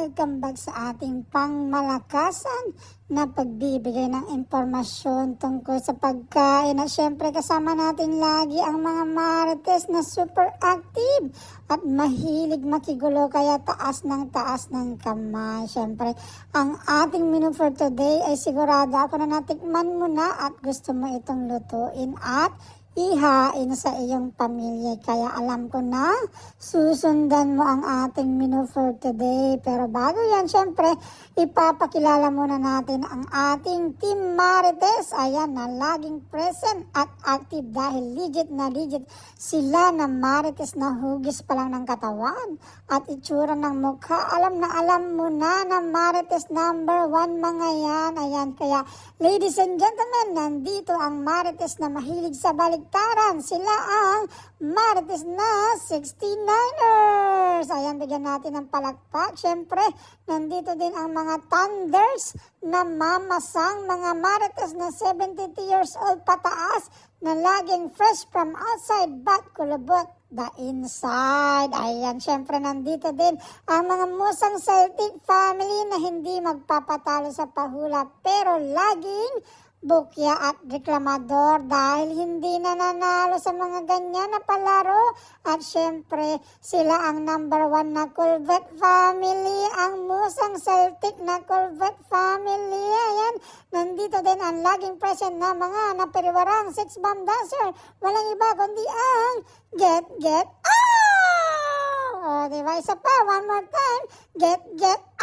welcome back sa ating pangmalakasan na pagbibigay ng impormasyon tungkol sa pagkain. At syempre kasama natin lagi ang mga marites na super active at mahilig makigulo kaya taas ng kamay. Syempre, ang ating menu for today ay sigurado ako na natikman mo na at gusto mo itong lutuin at ihain sa iyong pamilya. Kaya alam ko na susundan mo ang ating menu for today. Pero bago yan, syempre, ipapakilala muna natin ang ating Team Marites. Ayan, na laging present at active dahil legit na legit sila na Marites na hugis pa lang ng katawan at itsura ng mukha. Alam na alam mo na Marites number 1 mga yan. Ayan, kaya ladies and gentlemen, nandito ang Marites na mahilig sa baligtaran. Sila ang Marites na 69ers. Ayan, bigyan natin ng palakpak. Siyempre, nandito din ang mga Thunders na mamasang mga Marites na 72 years old pataas na laging fresh from outside but kulubot the inside. Ayan, syempre nandito din ang mga musang Celtic family na hindi magpapatalo sa pahula pero laging bukya at reklamador dahil hindi na nanalo sa mga ganyan na palaro. At syempre, sila ang number 1 na Culvet family, ang musang Celtic na Culvet family. Ayan, nandito din ang laging present na mga naperiwarang 6-bomb dancer. Walang iba kundi ang Get Ow! O, diba? Isa pa, one more time. Get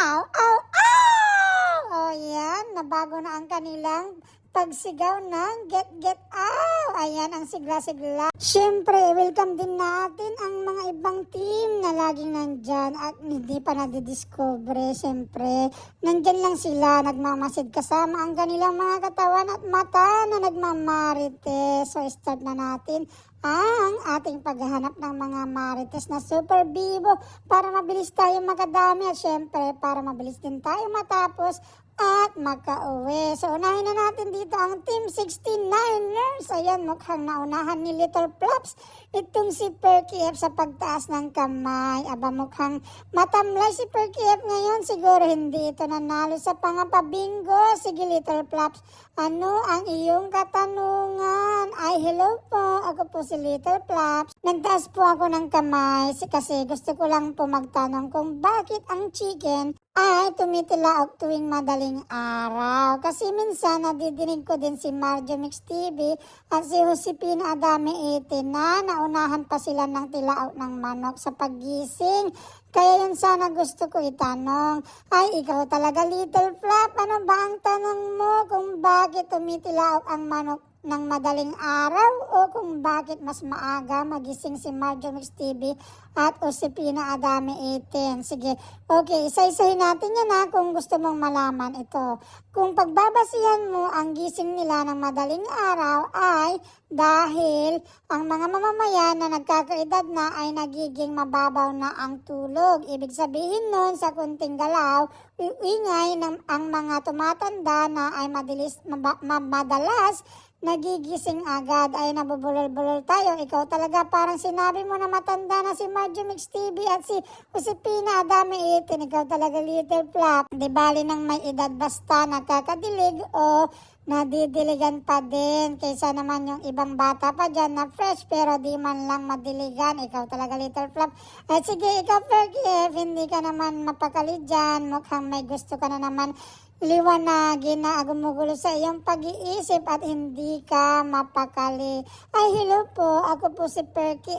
Ow, Ow, Ow! O, yan, nabago na ang kanilang pagsigaw ng get out. Ayan ang sigla-sigla. Siyempre, welcome din natin ang mga ibang team na laging nandyan at hindi pa nadidiscover. Siyempre, nandyan lang sila, nagmamasid kasama ang kanilang mga katawan at mata na nagmamarites. So, start na natin ang ating paghahanap ng mga marites na super bibo para mabilis tayo makadami at syempre para mabilis din tayo matapos at makauwi. So, unahin na natin dito ang Team 69ers. Ayan, mukhang naunahan ni Little Flops itong si Perky F sa pagtaas ng kamay. Aba, mukhang matamlay si Perky F ngayon. Siguro hindi ito nanalo sa pangapabingo. Sige, Little Flops, ano ang iyong katanungan? Ay, hello po. Ako po si Little Flops. Nagtaas po ako ng kamay kasi gusto ko lang po magtanong kung bakit ang chicken ay tumitilaok tuwing madaling araw. Kasi minsan nadidinig ko din si Marjo Mix TV at si Josepina Adame 18 na naunahan pa sila ng tilaok ng manok sa paggising. Kaya yun sana gusto ko itanong. Ay, ikaw talaga Little Flop. Ano ba ang tanong mo kung bakit tumitilaok ang manok ng madaling araw o kung bakit mas maaga magising si Marjo Mix TV at Josepina Adame 18. Sige, okay, isa-isahin natin yan ha kung gusto mong malaman ito. Kung pagbabasihan mo ang gising nila ng madaling araw ay dahil ang mga mamamayan na nagkakaedad na ay nagiging mababaw na ang tulog. Ibig sabihin nun sa kunting galaw, ingay ng ang mga tumatanda na ay madalas nagigising agad ay nabubulol-bulol tayo. Ikaw talaga parang sinabi mo na matanda na si Marjo Mix TV at si Josepina Adame 18. Ikaw talaga Little Flop. Di bali nang may edad basta nakakadilig o nadidiligan pa din. Kaysa naman yung ibang bata pa dyan na fresh pero di man lang madiligan. Ikaw talaga Little Flop. At sige, ikaw Perky, hindi ka naman mapakali dyan. Mukhang may gusto ka na naman liwanagin na gumugulo sa iyong pag-iisip at hindi ka mapakali. Ay, hello po. Ako po si Perky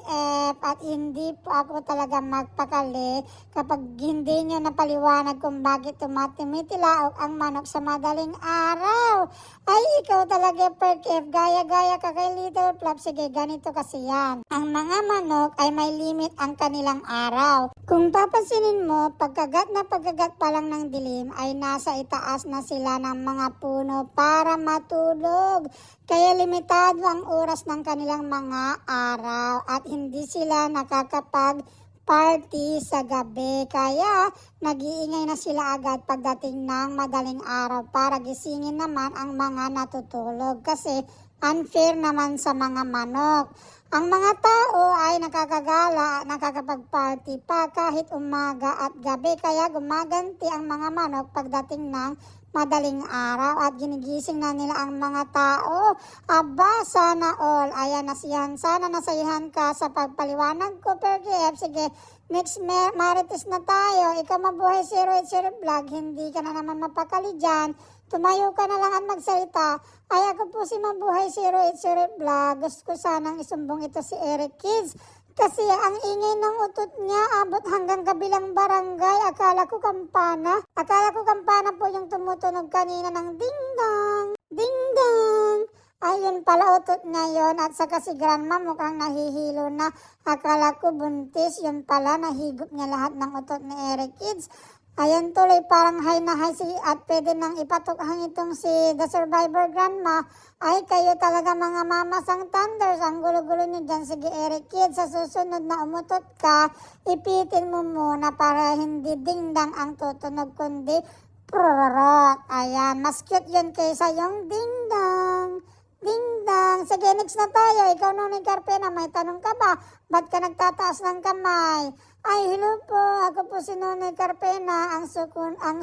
F at hindi po ako talaga magpakali kapag hindi nyo napaliwanag kung bakit tumitilaok ang manok sa madaling araw. Ay, ikaw talaga Perky F. Gaya-gaya ka kay Little Flop. Sige, ganito kasi yan. Ang mga manok ay may limit ang kanilang araw. Kung papansinin mo, pagkagat pa lang ng dilim ay nasa itaas na sila ng mga puno para matulog. Kaya limitado ang oras ng kanilang mga araw at hindi sila nakakapag-party sa gabi. Kaya nag-iingay na sila agad pagdating ng madaling araw para gisingin naman ang mga natutulog. Kasi unfair naman sa mga manok. Ang mga tao ay nakakagala, nakakapag-party pa kahit umaga at gabi, kaya gumaganti ang mga manok pagdating ng madaling araw at ginigising na nila ang mga tao. Aba, sana all. Ayan, sana nasayahan ka sa pagpaliwanag ko, Pergef. Sige, next Marites na tayo. Ikaw mabuhay 080 Vlog, hindi ka na naman mapakali dyan. Tumayo ka na lang at magsalita. Ay, ako po si Mabuhay 080 Vlog. Gusto ko sanang isumbong ito si Eric Kids. Kasi ang ingay ng utot niya abot hanggang kabilang barangay. Akala ko kampana. Akala ko kampana po yung tumutunog kanina ng ding-dong, ding-dong. Ayun pala utot niya yun. At saka si grandma mukhang nahihilo na. Akala ko buntis. Yun pala, nahigop niya lahat ng utot ni Eric Kids. Ayan tuloy, parang high na high at pwede nang ipatukhang itong si The Survivor Grandma. Ay, kayo talaga mga mamasang thunders. Ang gulo-gulo nyo dyan. Sige, Eric Kids, sa susunod na umutot ka, ipitin mo muna para hindi dingdang ang tutunog, kundi prorot. Ayan, mas cute yun kaysa yung dingdang. Dingdang. Sige, next na tayo. Ikaw, Nonoy Carpena, may tanong ka ba? Ba't ka nagtataas ng kamay? Ay, hello po. Ako po si Nonoy Carpena, ang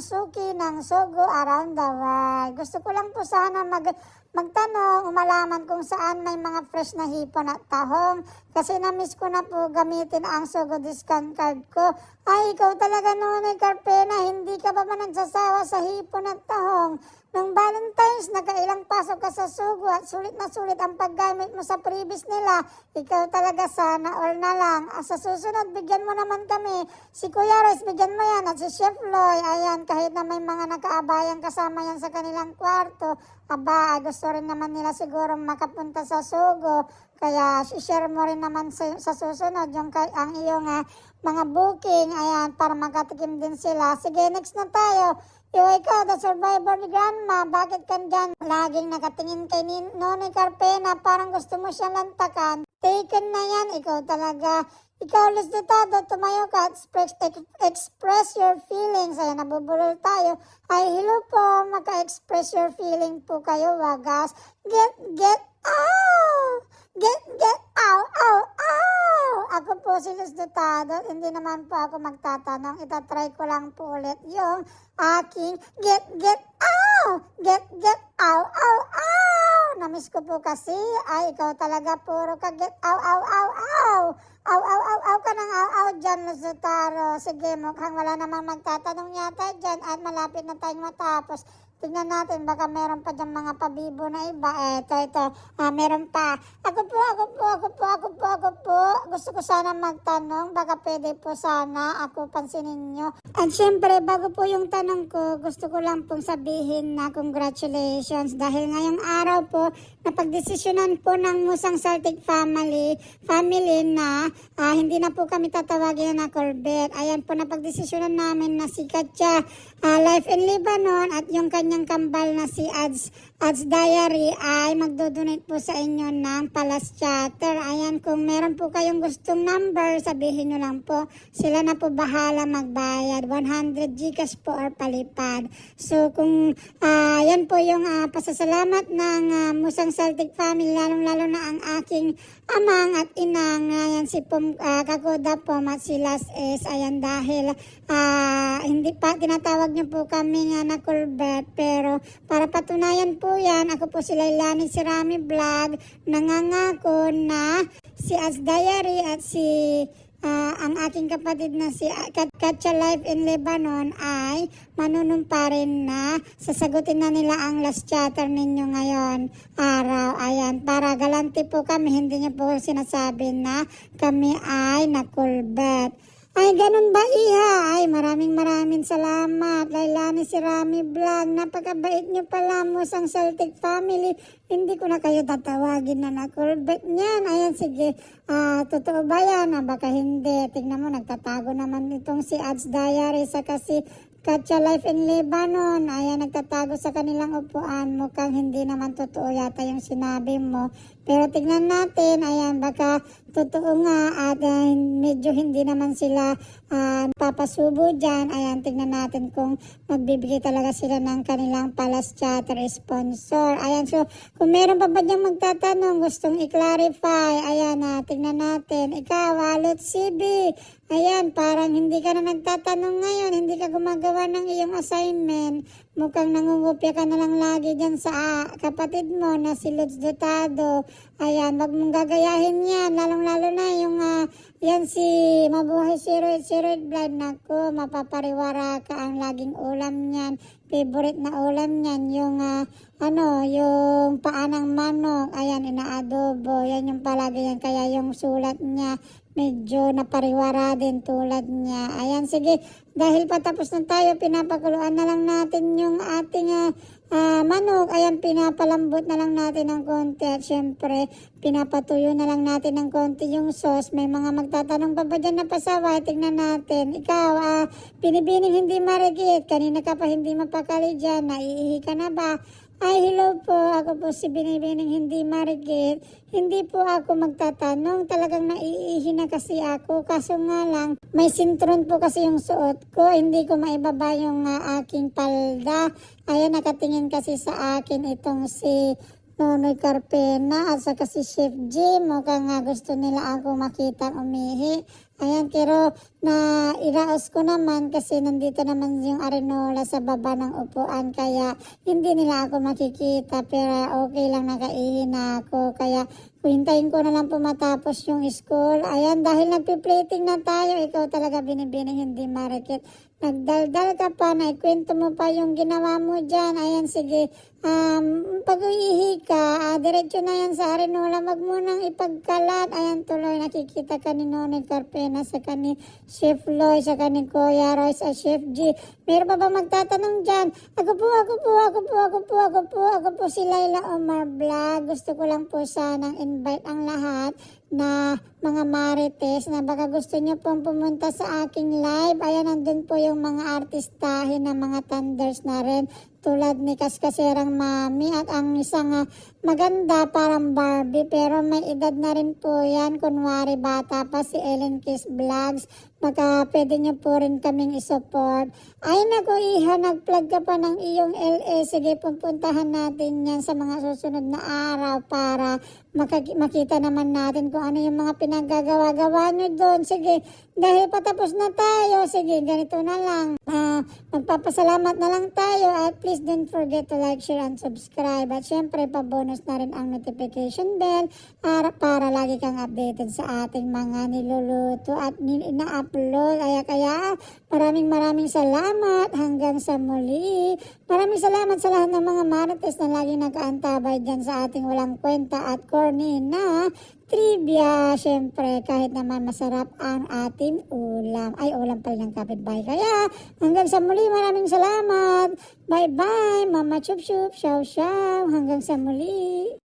suki ng Sogo around the world. Gusto ko lang po sana magtanong, umalaman kung saan may mga fresh na hipon at tahong. Kasi na-miss ko na po gamitin ang Sogo discount card ko. Ay, ikaw talaga, Nonoy Carpena, hindi ka ba nagsasawa sa hipon at tahong? Nung Valentine's, nakailang pasok ka sa Sogo at sulit na sulit ang paggamit mo sa previous nila. Ikaw talaga, sana all na lang. Sa susunod, bigyan mo naman kami. Si Kuya Royce, bigyan mo yan. At si Chef Loy, ayan, kahit na may mga nakaabayang kasama yan sa kanilang kwarto. Aba, gusto rin naman nila siguro makapunta sa Sogo. Kaya share mo rin naman sa susunod ang iyong mga booking. Ayan, para makatikim din sila. Sige, next na tayo. Ikaw, The Survivor ni Grandma, bakit ka dyan? Laging nakatingin kay Nonoy Carpena, parang gusto mo siyang lantakan. Taken na yan, ikaw talaga. Ikaw, Luz Dotado, tumayo ka, express your feelings. Ayan, nabubulol tayo. Ay, hello po, maka-express your feeling po kayo, wagas. Get out! Get out! Ako po si Luz Dotado, hindi naman po ako magtatanong. Itatry ko lang po ulit yung aking get out! Get out! Namiss ko po kasi. Ay, ikaw talaga puro ka get out! Aw ka ng aw dyan, Luz Dotado. Sige, mukhang wala namang magtatanong yata dyan at malapit na tayong matapos. Tingnan natin, baka meron pa dyan mga pabibo na iba. Ito. Meron pa. Ako po. Gusto ko sana magtanong. Baka pwede po sana ako pansinin nyo. At syempre, bago po yung tanong ko, gusto ko lang pong sabihin na congratulations. Dahil ngayong araw po, napagdesisyonan po ng Musang Celtic family na hindi na po kami tatawagin na Corbett. Ayan po, napagdesisyonan namin na si Katya Life in Lebanon at yung kanyang kambal na si Ads Diary ay magdodonate po sa inyo ng Palas Chatter. Ayan, kung meron po kayong gustong number, sabihin nyo lang po. Sila na po bahala magbayad. 100 Gcash po or palipad. So, kung yan po yung pasasalamat ng Musang Celtic family, lalong-lalo na ang aking amang at inang, ayan si Kakoda po at si Las S. Ayan, dahil hindi pa tinatawag niyo po kami na Corbett, pero para patunayan po yan, ako po si Lailani si Rami Vlog, nangangako na si As Diary at ang aking kapatid na si Katya Life in Lebanon ay manunumpa rin na sasagutin na nila ang last chatter ninyo ngayon araw. Ayan, para galante po kami, hindi niyo po sinasabi na kami ay nakulbet. Ay, ganun ba, Iha? Ay, maraming salamat. Lailani si Rami Vlog. Napakabait niyo pala, Musang Celtic family. Hindi ko na kayo tatawagin na nakulbet niyan. Ayan, sige. Totoo ba yan? Baka hindi. Tingnan mo, nagtatago naman itong si Ads Diary sa kasi Katya Life in Lebanon. Ayan, nagtatago sa kanilang upuan. Mukhang hindi naman totoo yata yung sinabi mo. Pero tignan natin, ayan, baka totoo nga at medyo hindi naman sila papasubo dyan. Ayan, tignan natin kung magbibigay talaga sila ng kanilang Palas Chatter sponsor. Ayan, so Kung meron pa ba diyang magtatanong, gustong i-clarify, ayan na, tingnan natin. Ikaw, Walot CB, ayan, parang hindi ka na nagtatanong ngayon, hindi ka gumagawa ng iyong assignment. Mukhang nangungupya ka na lang lagi dyan sa kapatid mo na si Lods Dotado. Ayan, wag mong gagayahin yan, lalong-lalo na yung yan si Mabuhay Siroid Blind. Naku, mapapariwara ka, ang laging ulam niyan. Favorite na ulam niyan, yung yung paa ng manok, ayan, inaadobo, yan yung palagi yan, kaya yung sulat niya, medyo napariwara din tulad niya. Ayan, sige, dahil patapos na tayo, pinapakuluan na lang natin yung ating manok. Ayan, pinapalambot na lang natin ng konti at syempre, pinapatuyo na lang natin ng konti yung sauce. May mga magtatanong pa ba dyan na pasaway? Tingnan natin. Ikaw, binibining hindi marigit. Kanina ka pa hindi mapakali dyan. Naiihi ka na ba? Ay, hello po. Ako po si Binibining Hindi Marigit. Hindi po ako magtatanong. Talagang naiihi na kasi ako. Kaso nga lang, may sintron po kasi yung suot ko. Hindi ko maibaba yung aking palda. Ayan, nakatingin kasi sa akin itong si Nonoy Carpena at saka si Chef G. Mukhang gusto nila ako makita umihi. Ayan, pero na iraos ko naman kasi nandito naman yung arenola sa baba ng upuan, kaya hindi nila ako makikita, pero okay lang, nakaihi na ako, kaya hintayin ko na lang po matapos yung school. Ayan, dahil nagpi-plating na tayo, ikaw talaga Binibining Hindi Marikit. Nagdaldal ka pa, naikwento mo pa yung ginawa mo dyan. Ayan, sige, pag uihi ka, diretso na yan sa arenola, wag mo nang ipagkalat. Ayan, tuloy, nakikita ka ni Nonoy Carpena, sa ni Chef Loy, sa ni Kuya Roy, sa Chef G. Meron pa ba magtatanong dyan? Ako po si Laila Omar Vlog. Gusto ko lang po sanang invite ang lahat na mga marites na baka gusto nyo pong pumunta sa aking live. Ayan, nandun po yung mga artistahin na mga thunders na rin, tulad ni Kaskaserang Mami at ang isang maganda parang Barbie pero may edad na rin po yan, kunwari bata pa, si Ellen Kiss Vlogs. Baka pwede nyo po rin kaming isupport. Ay naku Iha, nag-plug ka pa ng iyong LA. Sige, pupuntahan natin yan sa mga susunod na araw para makita naman natin kung ano yung mga pinagagawa-gawa nyo doon. Sige, dahil patapos na tayo, sige, ganito na lang. Magpapasalamat na lang tayo at please don't forget to like, share, and subscribe. At syempre, pa-bonus na rin ang notification bell para lagi kang updated sa ating mga niluluto at ina-upload. Kaya maraming salamat hanggang sa muli. Maraming salamat sa lahat ng mga marites na lagi nag-aantabay dyan sa ating walang kwenta at corny na trivia. Siyempre, kahit naman masarap ang ating ulam. Ay, ulam pa rin ng kapitbahay. Kaya, hanggang sa muli, maraming salamat. Bye-bye, Mama Chup Chup. Ciao, ciao. Hanggang sa muli.